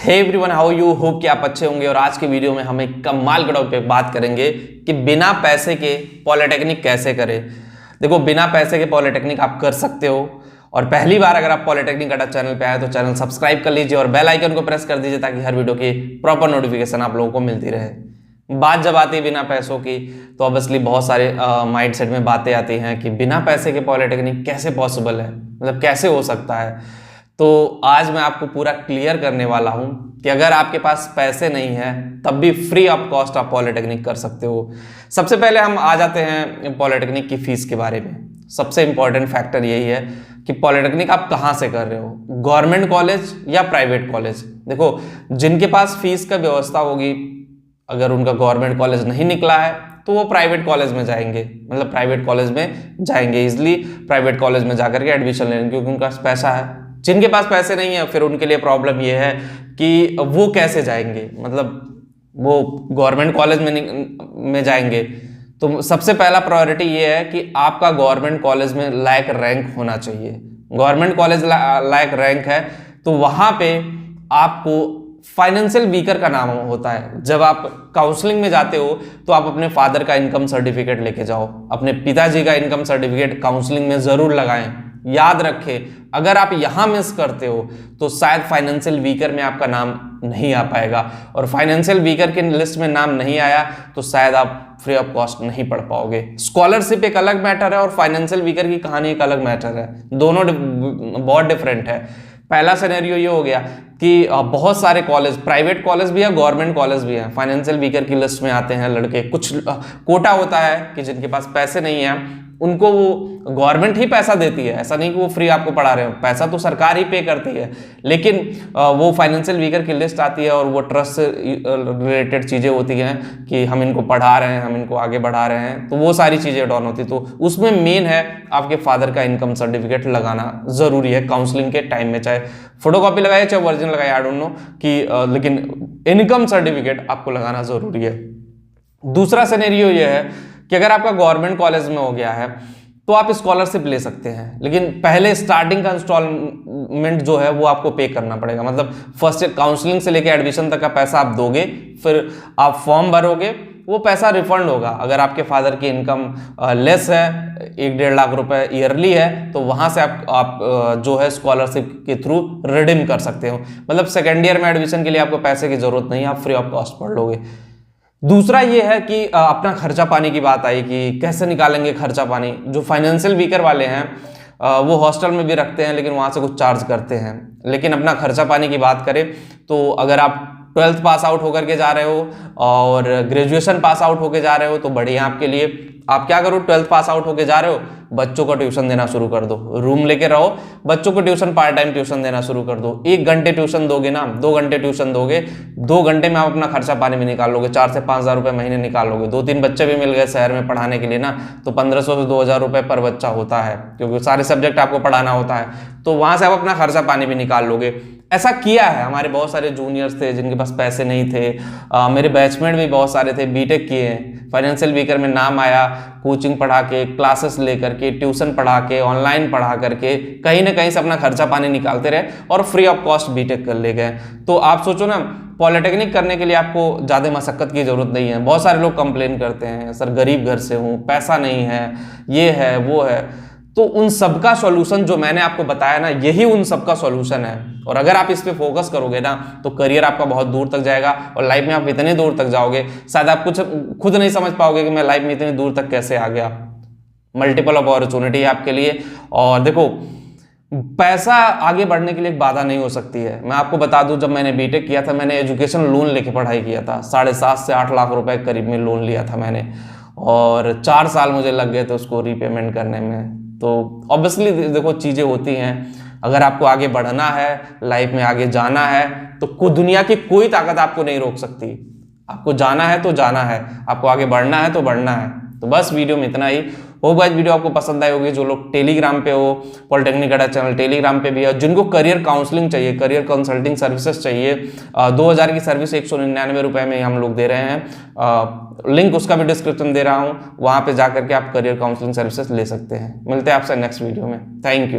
Hey everyone, how you, hope कि आप अच्छे होंगे। और आज के वीडियो में हम एक कमाल के टॉपिक पे बात करेंगे कि बिना पैसे के पॉलिटेक्निक कैसे करें। देखो, बिना पैसे के पॉलिटेक्निक आप कर सकते हो। और पहली बार अगर आप पॉलिटेक्निक अड्डा चैनल पे आए तो चैनल सब्सक्राइब कर लीजिए और बेल आइकन को प्रेस कर दीजिए ताकि हर वीडियो की प्रॉपर नोटिफिकेशन आप लोगों को मिलती रहे। बात जब आती है बिना पैसों की तो ऑब्वियसली बहुत सारे माइंडसेट में बातें आती हैं कि बिना पैसे के पॉलिटेक्निक कैसे पॉसिबल है, मतलब कैसे हो सकता है। तो आज मैं आपको पूरा क्लियर करने वाला हूं कि अगर आपके पास पैसे नहीं है तब भी फ्री ऑफ कॉस्ट आप पॉलिटेक्निक कर सकते हो। सबसे पहले हम आ जाते हैं पॉलिटेक्निक की फीस के बारे में। सबसे इंपॉर्टेंट फैक्टर यही है कि पॉलिटेक्निक आप कहाँ से कर रहे हो, गवर्नमेंट कॉलेज या प्राइवेट कॉलेज। देखो, जिनके पास फीस का व्यवस्था होगी, अगर उनका गवर्नमेंट कॉलेज नहीं निकला है तो वो प्राइवेट कॉलेज में जाएंगे, मतलब प्राइवेट कॉलेज में जाएंगे इजली प्राइवेट कॉलेज में जाकर के एडमिशन लेंगे क्योंकि उनका पैसा है। जिनके पास पैसे नहीं है फिर उनके लिए प्रॉब्लम ये है कि वो कैसे जाएंगे, मतलब वो गवर्नमेंट कॉलेज में जाएंगे। तो सबसे पहला प्रायोरिटी ये है कि आपका गवर्नमेंट कॉलेज में लायक रैंक होना चाहिए। गवर्नमेंट कॉलेज लायक रैंक है तो वहां पे आपको फाइनेंशियल वीकर का नाम होता है। जब आप काउंसलिंग में जाते हो तो आप अपने फादर का इनकम सर्टिफिकेट लेके जाओ, अपने पिताजी का इनकम सर्टिफिकेट काउंसलिंग में जरूर लगाएं। याद रखें, अगर आप यहां मिस करते हो तो शायद फाइनेंशियल वीकर में आपका नाम नहीं आ पाएगा, और फाइनेंशियल वीकर के लिस्ट में नाम नहीं आया तो शायद आप फ्री ऑफ कॉस्ट नहीं पढ़ पाओगे। स्कॉलरशिप एक अलग मैटर है और फाइनेंशियल वीकर की कहानी एक अलग मैटर है, दोनों बहुत डिफरेंट है। पहला सिनेरियो ये हो गया कि बहुत सारे कॉलेज, प्राइवेट कॉलेज भी है, गवर्नमेंट कॉलेज भी है, फाइनेंशियल वीकर की लिस्ट में आते हैं लड़के। कुछ कोटा होता है कि जिनके पास पैसे नहीं है उनको वो गवर्नमेंट ही पैसा देती है, ऐसा नहीं कि वो फ्री आपको पढ़ा रहे हो, पैसा तो सरकार ही पे करती है, लेकिन वो फाइनेंशियल वीकर की लिस्ट आती है और वो ट्रस्ट से रिलेटेड चीज़ें होती हैं कि हम इनको पढ़ा रहे हैं, हम इनको आगे बढ़ा रहे हैं, तो वो सारी चीज़ें डाउन होती। तो उसमें मेन है आपके फादर का इनकम सर्टिफिकेट लगाना ज़रूरी है काउंसलिंग के टाइम में, चाहे फोटोकॉपी लगाए चाहे वर्जिन लगाए, आई डोंट नो कि लेकिन इनकम सर्टिफिकेट आपको लगाना ज़रूरी है। दूसरा सिनेरियो ये है कि अगर आपका गवर्नमेंट कॉलेज में हो गया है तो आप स्कॉलरशिप ले सकते हैं, लेकिन पहले स्टार्टिंग का इंस्टॉलमेंट जो है वो आपको पे करना पड़ेगा। मतलब फर्स्ट काउंसलिंग से लेकर एडमिशन तक का पैसा आप दोगे, फिर आप फॉर्म भरोगे, वो पैसा रिफंड होगा। अगर आपके फादर की इनकम लेस है, 1-1.5 लाख रुपए ईयरली है, तो वहां से आप जो है स्कॉलरशिप के थ्रू रिडीम कर सकते हो। मतलब सेकेंड ईयर में एडमिशन के लिए आपको पैसे की जरूरत नहीं है, आप फ्री ऑफ कॉस्ट पढ़ लोगे। दूसरा ये है कि अपना खर्चा पानी की बात आई कि कैसे निकालेंगे खर्चा पानी। जो फाइनेंशियल वीकर वाले हैं वो हॉस्टल में भी रखते हैं लेकिन वहाँ से कुछ चार्ज करते हैं। लेकिन अपना खर्चा पानी की बात करें तो अगर आप 12th पास आउट होकर के जा रहे हो और ग्रेजुएशन पास आउट होकर जा रहे हो तो बढ़िया आपके लिए। आप क्या करो, 12th पास आउट होकर जा रहे हो, बच्चों को ट्यूशन देना शुरू कर दो, रूम लेके रहो, बच्चों को ट्यूशन, पार्ट टाइम ट्यूशन देना शुरू कर दो। 1 घंटे ट्यूशन दोगे ना, 2 घंटे ट्यूशन दोगे, 2 घंटे में आप अपना खर्चा पानी भी निकाल लोगे, 4 से 5 हज़ार रुपये महीने निकाल लोगे। 2-3 बच्चे भी मिल गए शहर में पढ़ाने के लिए ना, तो 1500 से 2000 रुपये पर बच्चा होता है क्योंकि सारे सब्जेक्ट आपको पढ़ाना होता है, तो वहां से आप अपना खर्चा पानी भी निकाल लोगे। ऐसा किया है, हमारे बहुत सारे जूनियर्स थे जिनके पास पैसे नहीं थे, मेरे बैचमेट भी बहुत सारे थे, बीटेक किए हैं, फाइनेंशियल वीकर में नाम आया, कोचिंग पढ़ा के, क्लासेस लेकर के, ट्यूशन पढ़ा के, ऑनलाइन पढ़ा करके कहीं ना कहीं से अपना खर्चा पानी निकालते रहे और फ्री ऑफ कॉस्ट बीटेक कर ले गए। तो आप सोचो ना, पॉलिटेक्निक करने के लिए आपको ज़्यादा मशक्कत की जरूरत नहीं है। बहुत सारे लोग कंप्लेन करते हैं, सर गरीब घर से हूँ, पैसा नहीं है, ये है वो है। तो उन सबका सॉल्यूशन जो मैंने आपको बताया ना, यही उन सबका सॉल्यूशन है। और अगर आप इस पे फोकस करोगे ना तो करियर आपका बहुत दूर तक जाएगा और लाइफ में आप इतने दूर तक जाओगे शायद आप कुछ खुद नहीं समझ पाओगे कि मैं लाइफ में इतनी दूर तक कैसे आ गया। मल्टीपल अपॉर्चुनिटी है आपके लिए। और देखो, पैसा आगे बढ़ने के लिए एक बाधा नहीं हो सकती है। मैं आपको बता दूं, जब मैंने बीटेक किया था मैंने एजुकेशन लोन लेके पढ़ाई किया था, 7.5 से 8 लाख रुपए करीब में लोन लिया था मैंने, और 4 साल मुझे लग गए थे उसको रीपेमेंट करने में। तो ऑब्वियसली देखो, चीज़ें होती हैं, अगर आपको आगे बढ़ना है, लाइफ में आगे जाना है तो दुनिया की कोई ताकत आपको नहीं रोक सकती। आपको जाना है तो जाना है, आपको आगे बढ़ना है तो बढ़ना है। तो बस वीडियो में इतना ही। होप गाइस वीडियो आपको पसंद आई होगी। जो लोग टेलीग्राम पे हो, पॉलिटेक्निक अड्डा चैनल टेलीग्राम पे भी है, जिनको करियर काउंसलिंग चाहिए, करियर कंसल्टिंग सर्विसेज चाहिए, 2000 की सर्विस 199 रुपये में हम लोग दे रहे हैं। लिंक उसका भी डिस्क्रिप्शन दे रहा हूँ, वहाँ पे जाकर के आप करियर काउंसलिंग सर्विसेज ले सकते हैं। मिलते हैं आपसे नेक्स्ट वीडियो में। Thank you.